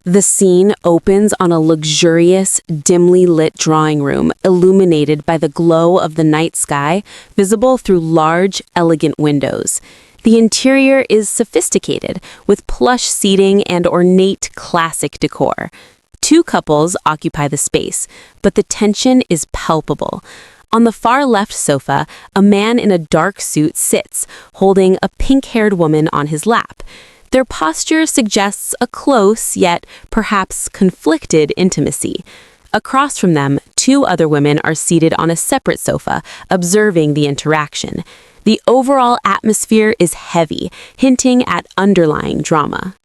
The scene opens on a luxurious, dimly lit drawing room illuminated by the glow of the night sky, visible through large, elegant windows. The interior is sophisticated, with plush seating and ornate classic decor. Two couples occupy the space, but the tension is palpable. On the far left sofa, a man in a dark suit sits, holding a pink-haired woman on his lap. Their posture suggests a close, yet perhaps conflicted intimacy. Across from them, two other women are seated on a separate sofa, observing the interaction. The overall atmosphere is heavy, hinting at underlying drama.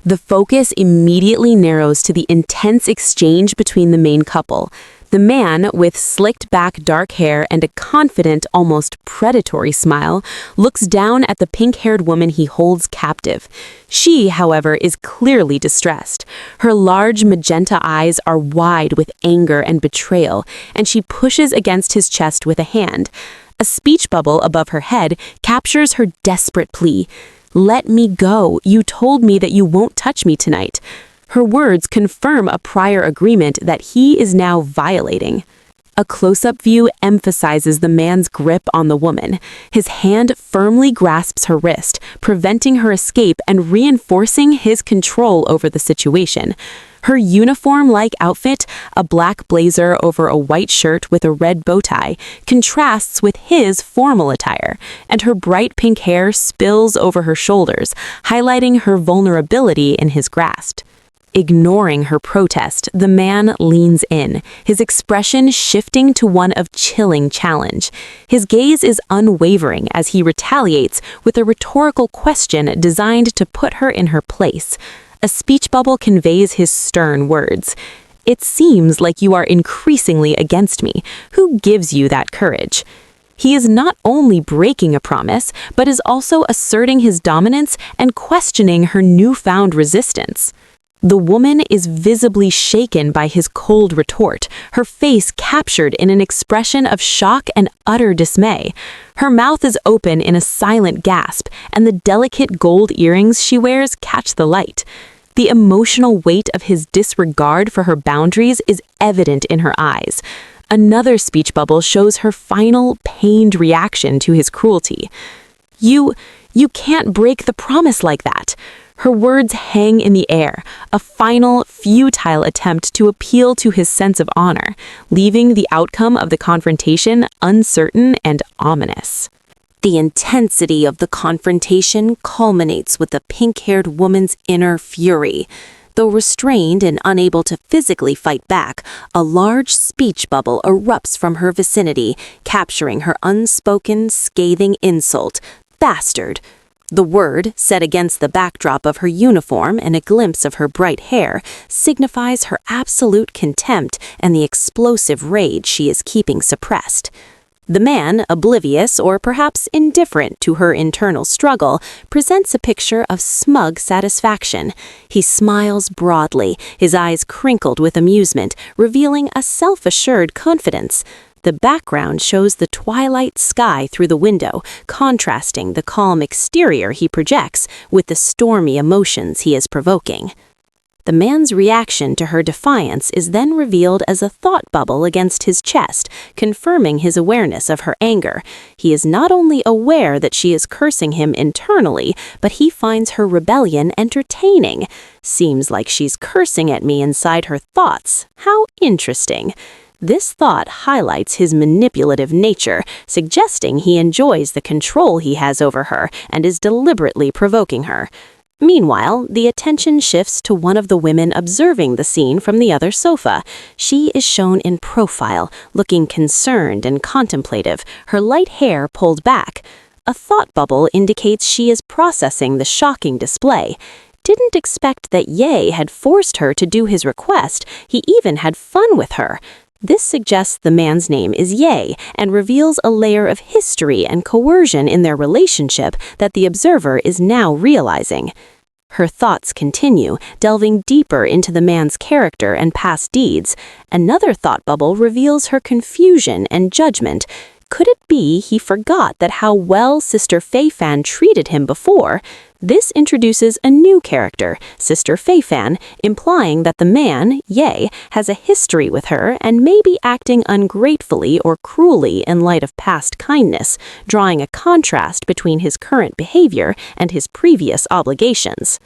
The focus immediately narrows to the intense exchange between the main couple. The man, with slicked-back dark hair and a confident, almost predatory smile, looks down at the pink-haired woman he holds captive. She, however, is clearly distressed. Her large magenta eyes are wide with anger and betrayal, and she pushes against his chest with a hand. A speech bubble above her head captures her desperate plea. "Let me go. You told me that you won't touch me tonight." Her words confirm a prior agreement that he is now violating. A close-up view emphasizes the man's grip on the woman. His hand firmly grasps her wrist, preventing her escape and reinforcing his control over the situation. Her uniform-like outfit, a black blazer over a white shirt with a red bow tie, contrasts with his formal attire, and her bright pink hair spills over her shoulders, highlighting her vulnerability in his grasp. Ignoring her protest, the man leans in, his expression shifting to one of chilling challenge. His gaze is unwavering as he retaliates with a rhetorical question designed to put her in her place. A speech bubble conveys his stern words. "It seems like you are increasingly against me. Who gives you that courage?" He is not only breaking a promise, but is also asserting his dominance and questioning her newfound resistance. The woman is visibly shaken by his cold retort, her face captured in an expression of shock and utter dismay. Her mouth is open in a silent gasp, and the delicate gold earrings she wears catch the light. The emotional weight of his disregard for her boundaries is evident in her eyes. Another speech bubble shows her final, pained reaction to his cruelty. You can't break the promise like that." Her words hang in the air, a final, futile attempt to appeal to his sense of honor, leaving the outcome of the confrontation uncertain and ominous. The intensity of the confrontation culminates with the pink-haired woman's inner fury. Though restrained and unable to physically fight back, a large speech bubble erupts from her vicinity, capturing her unspoken, scathing insult, "Bastard." The word, set against the backdrop of her uniform and a glimpse of her bright hair, signifies her absolute contempt and the explosive rage she is keeping suppressed. The man, oblivious or perhaps indifferent to her internal struggle, presents a picture of smug satisfaction. He smiles broadly, his eyes crinkled with amusement, revealing a self-assured confidence. The background shows the twilight sky through the window, contrasting the calm exterior he projects with the stormy emotions he is provoking. The man's reaction to her defiance is then revealed as a thought bubble against his chest, confirming his awareness of her anger. He is not only aware that she is cursing him internally, but he finds her rebellion entertaining. "Seems like she's cursing at me inside her thoughts. How interesting." This thought highlights his manipulative nature, suggesting he enjoys the control he has over her and is deliberately provoking her. Meanwhile, the attention shifts to one of the women observing the scene from the other sofa. She is shown in profile, looking concerned and contemplative, her light hair pulled back. A thought bubble indicates she is processing the shocking display. Didn't expect that Ye had forced her to do his request. He even had fun with her. This suggests the man's name is Ye and reveals a layer of history and coercion in their relationship that the observer is now realizing. Her thoughts continue, delving deeper into the man's character and past deeds. Another thought bubble reveals her confusion and judgment. Could it be he forgot that how well Sister Fei Fan treated him before? This introduces a new character, Sister Fei Fan, implying that the man, Ye, has a history with her and may be acting ungratefully or cruelly in light of past kindness, drawing a contrast between his current behavior and his previous obligations.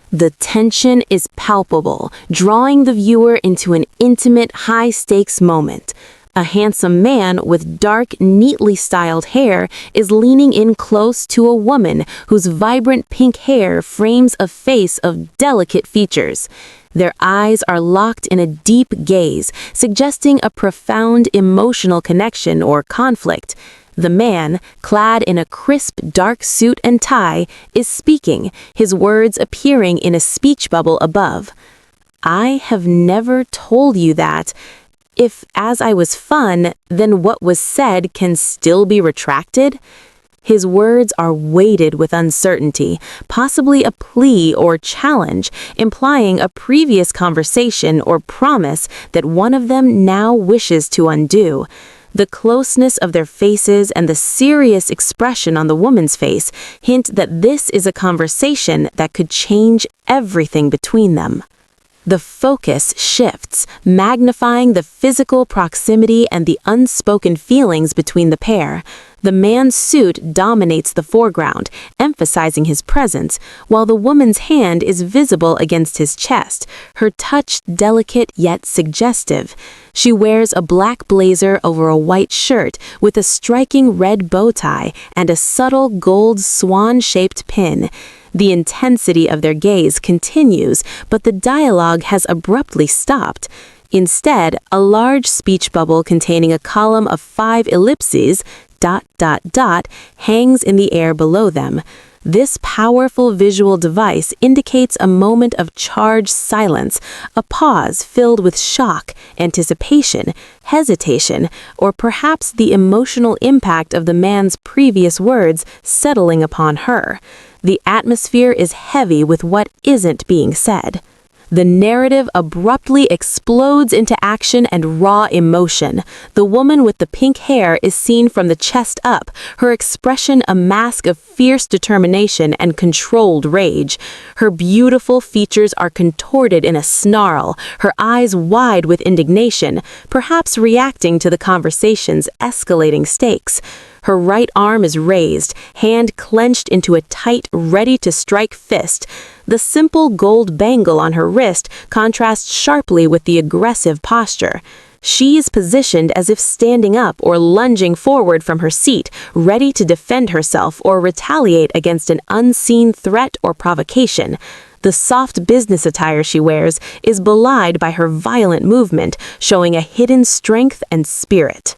The tension is palpable, drawing the viewer into an intimate, high-stakes moment. A handsome man with dark, neatly styled hair is leaning in close to a woman whose vibrant pink hair frames a face of delicate features. Their eyes are locked in a deep gaze, suggesting a profound emotional connection or conflict. The man, clad in a crisp dark suit and tie, is speaking, his words appearing in a speech bubble above. "I have never told you that. If, as I was fun, then what was said can still be retracted?" His words are weighted with uncertainty, possibly a plea or challenge, implying a previous conversation or promise that one of them now wishes to undo. The closeness of their faces and the serious expression on the woman's face hint that this is a conversation that could change everything between them. The focus shifts, magnifying the physical proximity and the unspoken feelings between the pair. The man's suit dominates the foreground, emphasizing his presence, while the woman's hand is visible against his chest, her touch delicate yet suggestive. She wears a black blazer over a white shirt with a striking red bow tie and a subtle gold swan-shaped pin. The intensity of their gaze continues, but the dialogue has abruptly stopped. Instead, a large speech bubble containing a column of 5 ellipses, ... hangs in the air below them. This powerful visual device indicates a moment of charged silence, a pause filled with shock, anticipation, hesitation, or perhaps the emotional impact of the man's previous words settling upon her. The atmosphere is heavy with what isn't being said. The narrative abruptly explodes into action and raw emotion. The woman with the pink hair is seen from the chest up, her expression a mask of fierce determination and controlled rage. Her beautiful features are contorted in a snarl, her eyes wide with indignation, perhaps reacting to the conversation's escalating stakes. Her right arm is raised, hand clenched into a tight, ready-to-strike fist. The simple gold bangle on her wrist contrasts sharply with the aggressive posture. She is positioned as if standing up or lunging forward from her seat, ready to defend herself or retaliate against an unseen threat or provocation. The soft business attire she wears is belied by her violent movement, showing a hidden strength and spirit.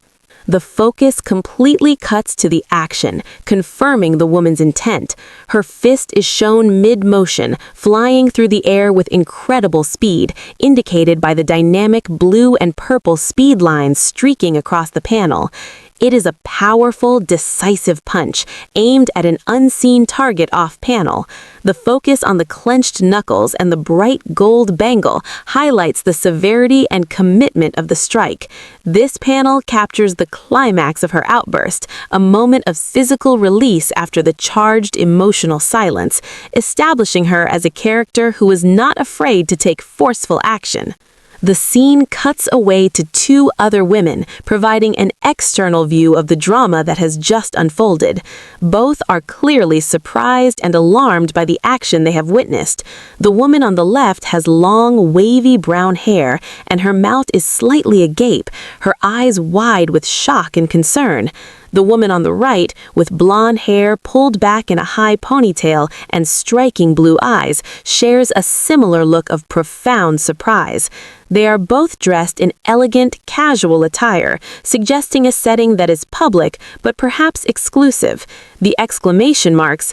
The focus completely cuts to the action, confirming the woman's intent. Her fist is shown mid-motion, flying through the air with incredible speed, indicated by the dynamic blue and purple speed lines streaking across the panel. It is a powerful, decisive punch, aimed at an unseen target off-panel. The focus on the clenched knuckles and the bright gold bangle highlights the severity and commitment of the strike. This panel captures the climax of her outburst, a moment of physical release after the charged emotional silence, establishing her as a character who is not afraid to take forceful action. The scene cuts away to 2 other women, providing an external view of the drama that has just unfolded. Both are clearly surprised and alarmed by the action they have witnessed. The woman on the left has long, wavy brown hair, and her mouth is slightly agape, her eyes wide with shock and concern. The woman on the right, with blonde hair pulled back in a high ponytail and striking blue eyes, shares a similar look of profound surprise. They are both dressed in elegant, casual attire, suggesting a setting that is public but perhaps exclusive. The exclamation mark,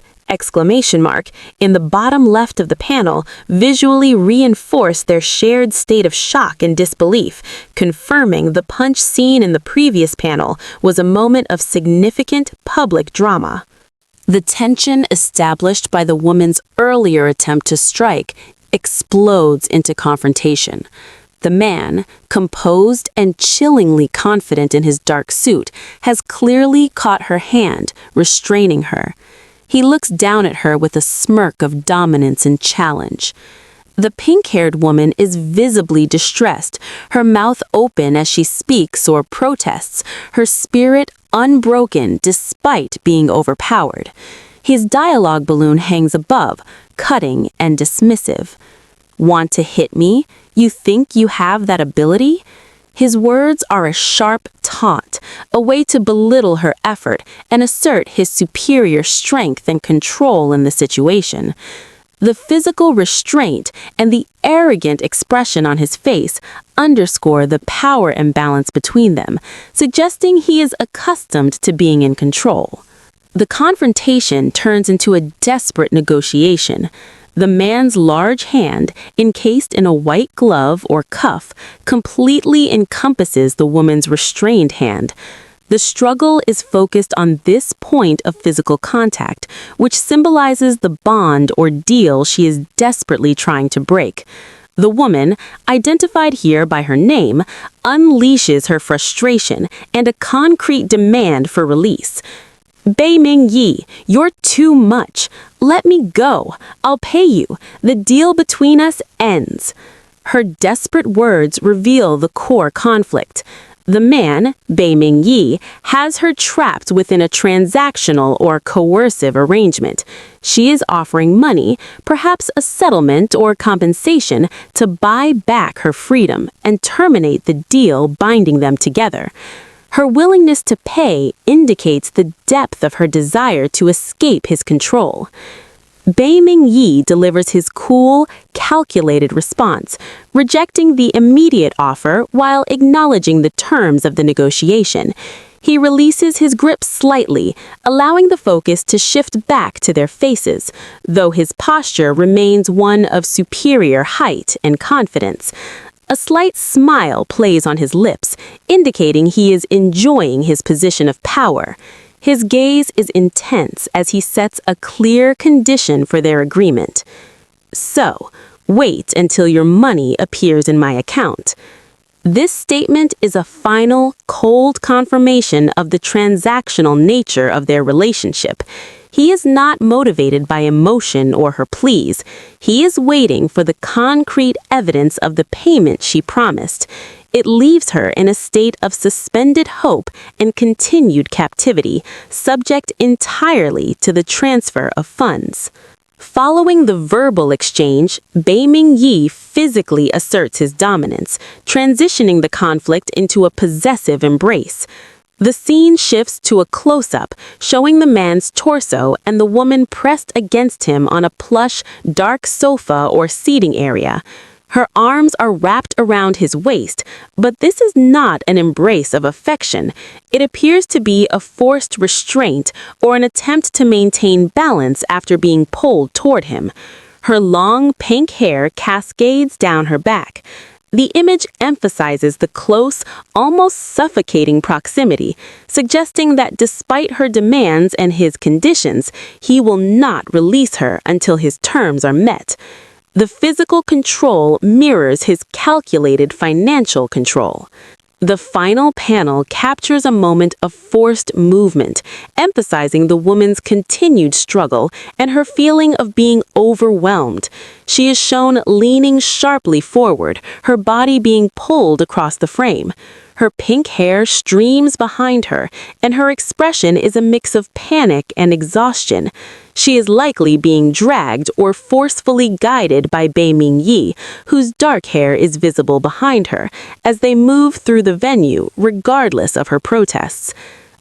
in the bottom left of the panel visually reinforce their shared state of shock and disbelief, confirming the punch scene in the previous panel was a moment of significant public drama. The tension established by the woman's earlier attempt to strike explodes into confrontation. The man, composed and chillingly confident in his dark suit, has clearly caught her hand, restraining her. He looks down at her with a smirk of dominance and challenge. The pink-haired woman is visibly distressed, her mouth open as she speaks or protests, her spirit unbroken despite being overpowered. His dialogue balloon hangs above, cutting and dismissive. Want to hit me? You think you have that ability? His words are a sharp taunt, a way to belittle her effort and assert his superior strength and control in the situation. The physical restraint and the arrogant expression on his face underscore the power imbalance between them, suggesting he is accustomed to being in control. The confrontation turns into a desperate negotiation. The man's large hand, encased in a white glove or cuff, completely encompasses the woman's restrained hand. The struggle is focused on this point of physical contact, which symbolizes the bond or deal she is desperately trying to break. The woman, identified here by her name, unleashes her frustration and a concrete demand for release. Bei Ming Yi, you're too much. Let me go. I'll pay you. The deal between us ends. Her desperate words reveal the core conflict. The man, Bei Ming Yi, has her trapped within a transactional or coercive arrangement. She is offering money, perhaps a settlement or compensation, to buy back her freedom and terminate the deal binding them together. Her willingness to pay indicates the depth of her desire to escape his control. Bei Ming Yi delivers his cool, calculated response, rejecting the immediate offer while acknowledging the terms of the negotiation. He releases his grip slightly, allowing the focus to shift back to their faces, though his posture remains one of superior height and confidence. A slight smile plays on his lips, indicating he is enjoying his position of power. His gaze is intense as he sets a clear condition for their agreement. So, wait until your money appears in my account. This statement is a final, cold confirmation of the transactional nature of their relationship. He is not motivated by emotion or her pleas. He is waiting for the concrete evidence of the payment she promised. It leaves her in a state of suspended hope and continued captivity, subject entirely to the transfer of funds. Following the verbal exchange, Bei Ming Yi physically asserts his dominance, transitioning the conflict into a possessive embrace. The scene shifts to a close-up, showing the man's torso and the woman pressed against him on a plush, dark sofa or seating area. Her arms are wrapped around his waist, but this is not an embrace of affection. It appears to be a forced restraint or an attempt to maintain balance after being pulled toward him. Her long, pink hair cascades down her back. The image emphasizes the close, almost suffocating proximity, suggesting that despite her demands and his conditions, he will not release her until his terms are met. The physical control mirrors his calculated financial control. The final panel captures a moment of forced movement, emphasizing the woman's continued struggle and her feeling of being overwhelmed. She is shown leaning sharply forward, her body being pulled across the frame. Her pink hair streams behind her, and her expression is a mix of panic and exhaustion. She is likely being dragged or forcefully guided by Bei Ming Yi, whose dark hair is visible behind her, as they move through the venue regardless of her protests.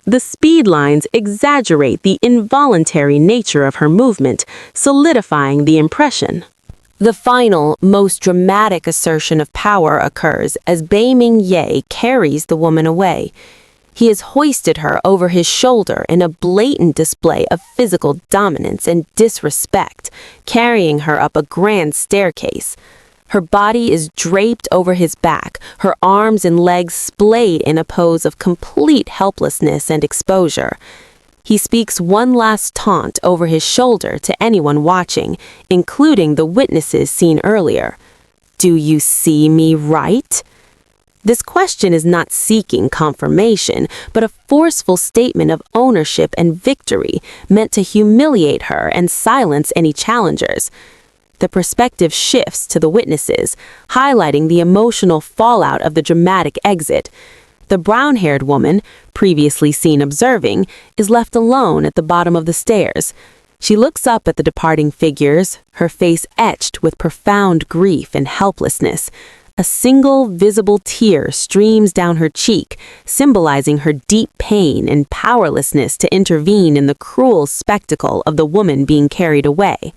The speed lines exaggerate the involuntary nature of her movement, solidifying the impression. The final, most dramatic assertion of power occurs as Bei Ming Yi carries the woman away. He has hoisted her over his shoulder in a blatant display of physical dominance and disrespect, carrying her up a grand staircase. Her body is draped over his back, her arms and legs splayed in a pose of complete helplessness and exposure. He speaks one last taunt over his shoulder to anyone watching, including the witnesses seen earlier. Do you see me right? This question is not seeking confirmation, but a forceful statement of ownership and victory meant to humiliate her and silence any challengers. The perspective shifts to the witnesses, highlighting the emotional fallout of the dramatic exit. The brown-haired woman, previously seen observing, is left alone at the bottom of the stairs. She looks up at the departing figures, her face etched with profound grief and helplessness. A single visible tear streams down her cheek, symbolizing her deep pain and powerlessness to intervene in the cruel spectacle of the woman being carried away.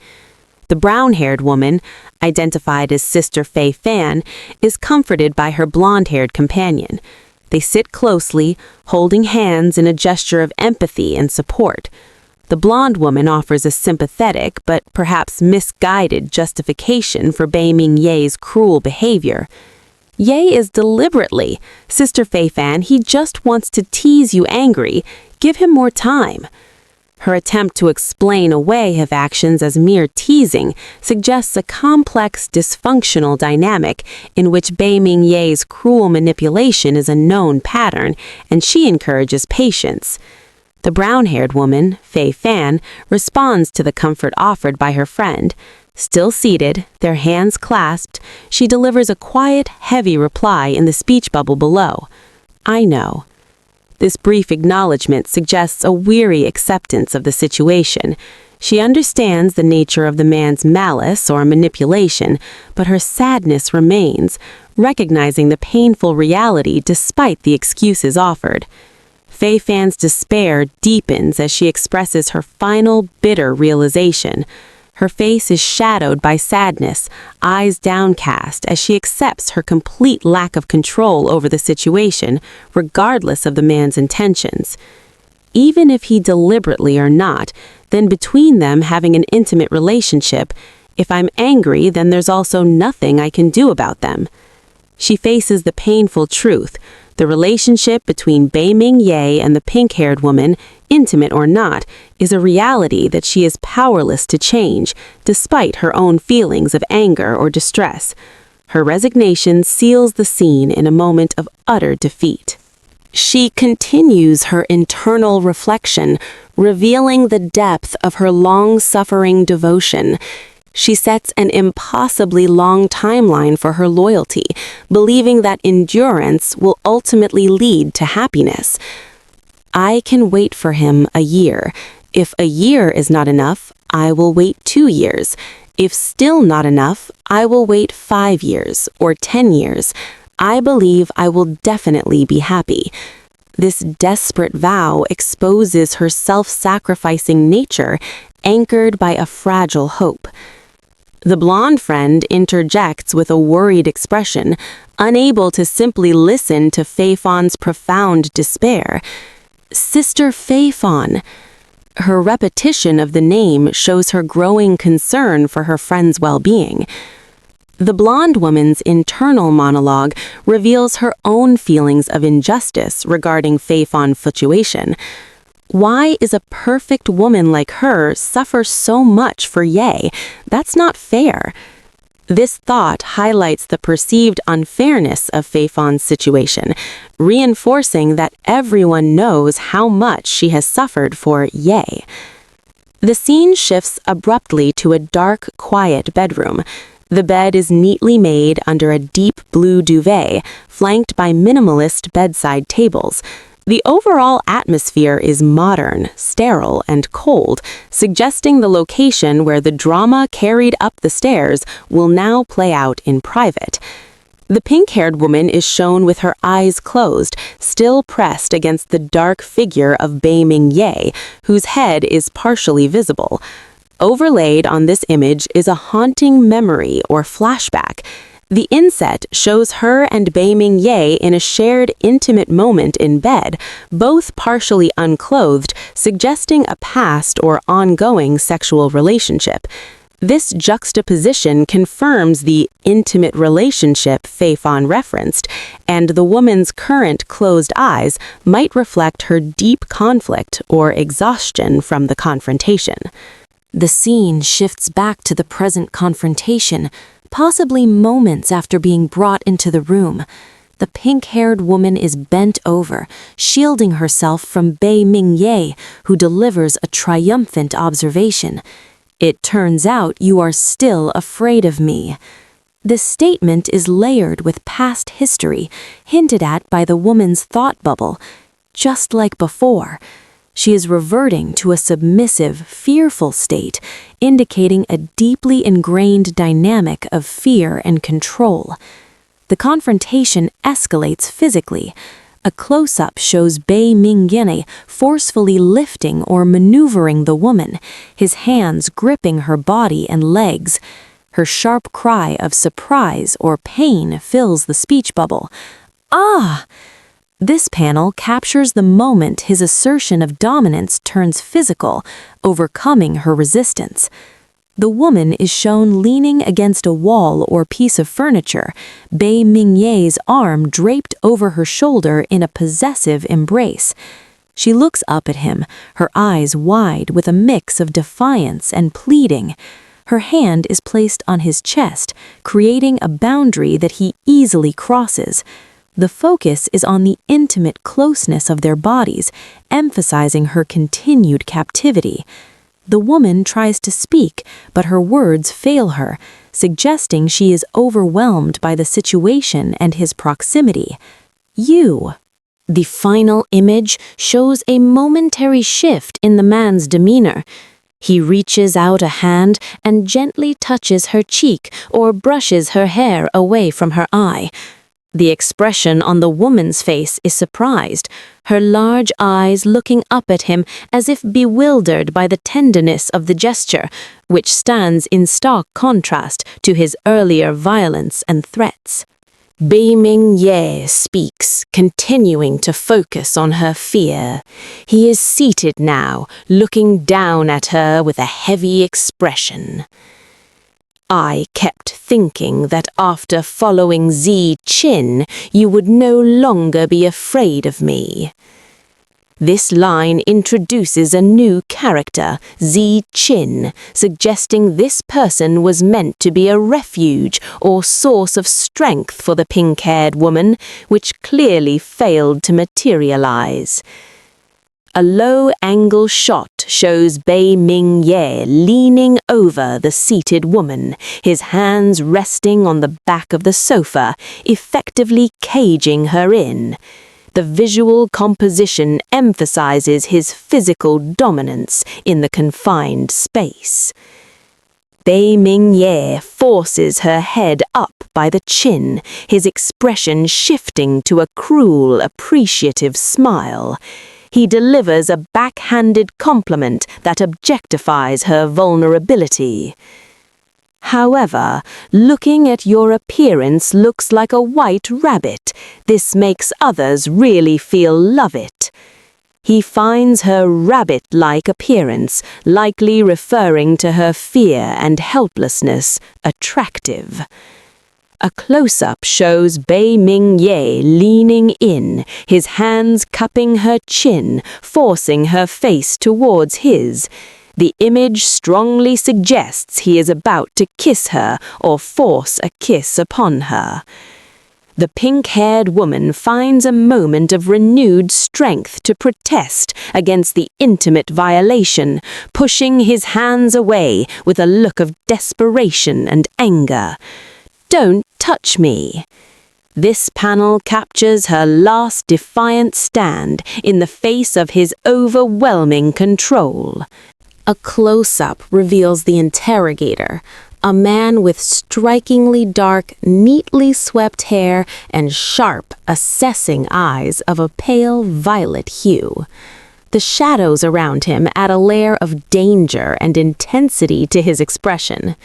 The brown-haired woman, identified as Sister Fei Fan, is comforted by her blonde-haired companion. They sit closely, holding hands in a gesture of empathy and support. The blonde woman offers a sympathetic but perhaps misguided justification for Bei Ming Ye's cruel behavior. Ye is deliberately, Sister Fei Fan, he just wants to tease you angry. Give him more time. Her attempt to explain away his actions as mere teasing suggests a complex, dysfunctional dynamic in which Bei Ming Ye's cruel manipulation is a known pattern, and she encourages patience. The brown-haired woman, Fei Fan, responds to the comfort offered by her friend. Still seated, their hands clasped, she delivers a quiet, heavy reply in the speech bubble below. I know. This brief acknowledgement suggests a weary acceptance of the situation. She understands the nature of the man's malice or manipulation, but her sadness remains, recognizing the painful reality despite the excuses offered. Fei Fan's despair deepens as she expresses her final, bitter realization. Her face is shadowed by sadness, eyes downcast as she accepts her complete lack of control over the situation, regardless of the man's intentions. Even if he deliberately or not, then between them having an intimate relationship, if I'm angry, then there's also nothing I can do about them. She faces the painful truth. The relationship between Bei Ming Ye and the pink-haired woman, intimate or not, is a reality that she is powerless to change, despite her own feelings of anger or distress. Her resignation seals the scene in a moment of utter defeat. She continues her internal reflection, revealing the depth of her long-suffering devotion. She sets an impossibly long timeline for her loyalty, believing that endurance will ultimately lead to happiness. I can wait for him a year. If a year is not enough, I will wait 2 years. If still not enough, I will wait 5 years or 10 years. I believe I will definitely be happy. This desperate vow exposes her self-sacrificing nature, anchored by a fragile hope. The blonde friend interjects with a worried expression, unable to simply listen to Fei Fan's profound despair. Sister Fei Fan. Her repetition of the name shows her growing concern for her friend's well-being. The blonde woman's internal monologue reveals her own feelings of injustice regarding Fei Fan's situation. Why is a perfect woman like her suffer so much for Ye? That's not fair. This thought highlights the perceived unfairness of Fei Fan's situation, reinforcing that everyone knows how much she has suffered for Ye. The scene shifts abruptly to a dark, quiet bedroom. The bed is neatly made under a deep blue duvet, flanked by minimalist bedside tables. The overall atmosphere is modern, sterile, and cold, suggesting the location where the drama carried up the stairs will now play out in private. The pink-haired woman is shown with her eyes closed, still pressed against the dark figure of Bei Ming Ye, whose head is partially visible. Overlaid on this image is a haunting memory or flashback. The inset shows her and Bei Ming Ye in a shared intimate moment in bed, both partially unclothed, suggesting a past or ongoing sexual relationship. This juxtaposition confirms the intimate relationship Fei Fan referenced, and the woman's current closed eyes might reflect her deep conflict or exhaustion from the confrontation. The scene shifts back to the present confrontation, Possibly moments after being brought into the room, the pink-haired woman is bent over, shielding herself from Bei Mingye, who delivers a triumphant observation. "It turns out you are still afraid of me." This statement is layered with past history, hinted at by the woman's thought bubble. Just like before, she is reverting to a submissive, fearful state, indicating a deeply ingrained dynamic of fear and control. The confrontation escalates physically. A close-up shows Bei Mingye forcefully lifting or maneuvering the woman, his hands gripping her body and legs. Her sharp cry of surprise or pain fills the speech bubble. "Ah!" This panel captures the moment his assertion of dominance turns physical, overcoming her resistance. The woman is shown leaning against a wall or piece of furniture, Bei Mingye's arm draped over her shoulder in a possessive embrace. She looks up at him, her eyes wide with a mix of defiance and pleading. Her hand is placed on his chest, creating a boundary that he easily crosses. The focus is on the intimate closeness of their bodies, emphasizing her continued captivity. The woman tries to speak, but her words fail her, suggesting she is overwhelmed by the situation and his proximity. "You." The final image shows a momentary shift in the man's demeanor. He reaches out a hand and gently touches her cheek or brushes her hair away from her eye. The expression on the woman's face is surprised, her large eyes looking up at him as if bewildered by the tenderness of the gesture, which stands in stark contrast to his earlier violence and threats. Bei Mingye speaks, continuing to focus on her fear. He is seated now, looking down at her with a heavy expression. "I kept thinking that after following Zi Qin, you would no longer be afraid of me." This line introduces a new character, Zi Qin, suggesting this person was meant to be a refuge or source of strength for the pink-haired woman, which clearly failed to materialize. A low-angle shot shows Bei Mingye leaning over the seated woman, his hands resting on the back of the sofa, effectively caging her in. The visual composition emphasizes his physical dominance in the confined space. Bei Mingye forces her head up by the chin, his expression shifting to a cruel, appreciative smile. He delivers a backhanded compliment that objectifies her vulnerability. "However, looking at your appearance looks like a white rabbit. This makes others really feel love it." He finds her rabbit-like appearance, likely referring to her fear and helplessness, attractive. A close-up shows Bei Mingye leaning in, his hands cupping her chin, forcing her face towards his. The image strongly suggests he is about to kiss her or force a kiss upon her. The pink-haired woman finds a moment of renewed strength to protest against the intimate violation, pushing his hands away with a look of desperation and anger. "Don't touch me." This panel captures her last defiant stand in the face of his overwhelming control. A close-up reveals the interrogator, a man with strikingly dark, neatly swept hair and sharp, assessing eyes of a pale violet hue. The shadows around him add a layer of danger and intensity to his expression.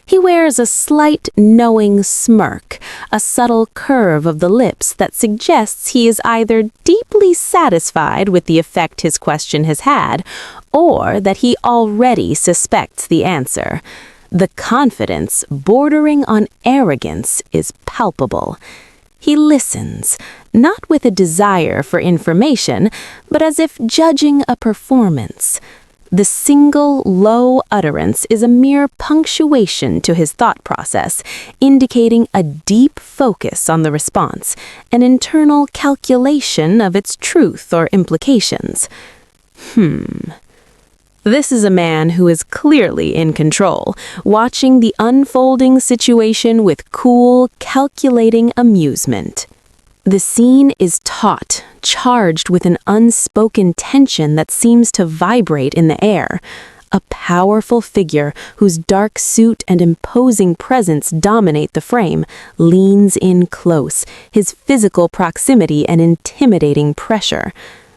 He wears a slight, knowing smirk, a subtle curve of the lips that suggests he is either deeply satisfied with the effect his question has had, or that he already suspects the answer. The confidence, bordering on arrogance, is palpable. He listens, not with a desire for information, but as if judging a performance. The single, low utterance is a mere punctuation to his thought process, indicating a deep focus on the response, an internal calculation of its truth or implications. This is a man who is clearly in control, watching the unfolding situation with cool, calculating amusement. The scene is taut, charged with an unspoken tension that seems to vibrate in the air. A powerful figure whose dark suit and imposing presence dominate the frame leans in close, his physical proximity an intimidating pressure.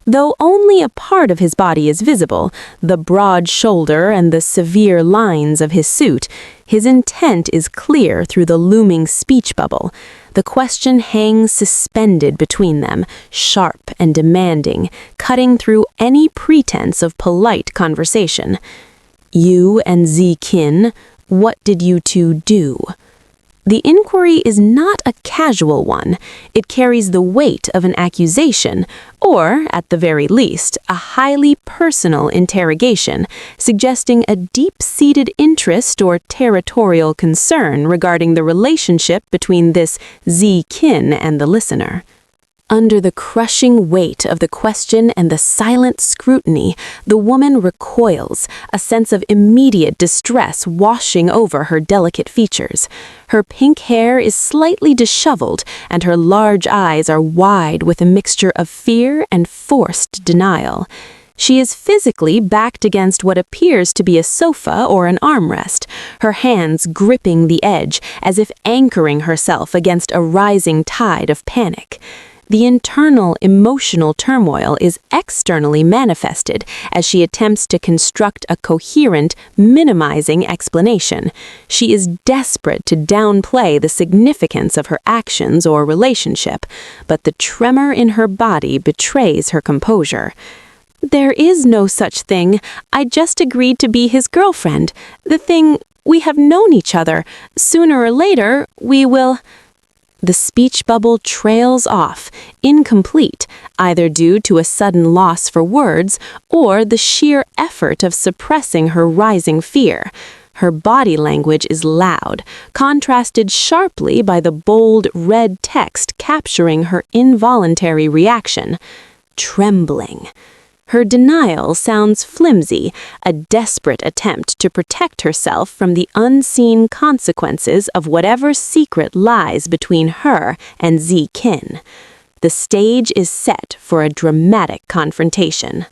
Though only a part of his body is visible, the broad shoulder and the severe lines of his suit, his intent is clear through the looming speech bubble. The question hangs suspended between them, sharp and demanding, cutting through any pretense of polite conversation. You and Z-Kin, what did you two do? The inquiry is not a casual one. It carries the weight of an accusation, or, at the very least, a highly personal interrogation, suggesting a deep-seated interest or territorial concern regarding the relationship between this Z-Kin and the listener. Under the crushing weight of the question and the silent scrutiny, the woman recoils, a sense of immediate distress washing over her delicate features. Her pink hair is slightly disheveled, and her large eyes are wide with a mixture of fear and forced denial. She is physically backed against what appears to be a sofa or an armrest, her hands gripping the edge as if anchoring herself against a rising tide of panic. The internal emotional turmoil is externally manifested as she attempts to construct a coherent, minimizing explanation. She is desperate to downplay the significance of her actions or relationship, but the tremor in her body betrays her composure. There is no such thing. I just agreed to be his girlfriend. We have known each other. Sooner or later, we will... The speech bubble trails off, incomplete, either due to a sudden loss for words or the sheer effort of suppressing her rising fear. Her body language is loud, contrasted sharply by the bold red text capturing her involuntary reaction. Trembling. Her denial sounds flimsy, a desperate attempt to protect herself from the unseen consequences of whatever secret lies between her and Z-Kin. The stage is set for a dramatic confrontation.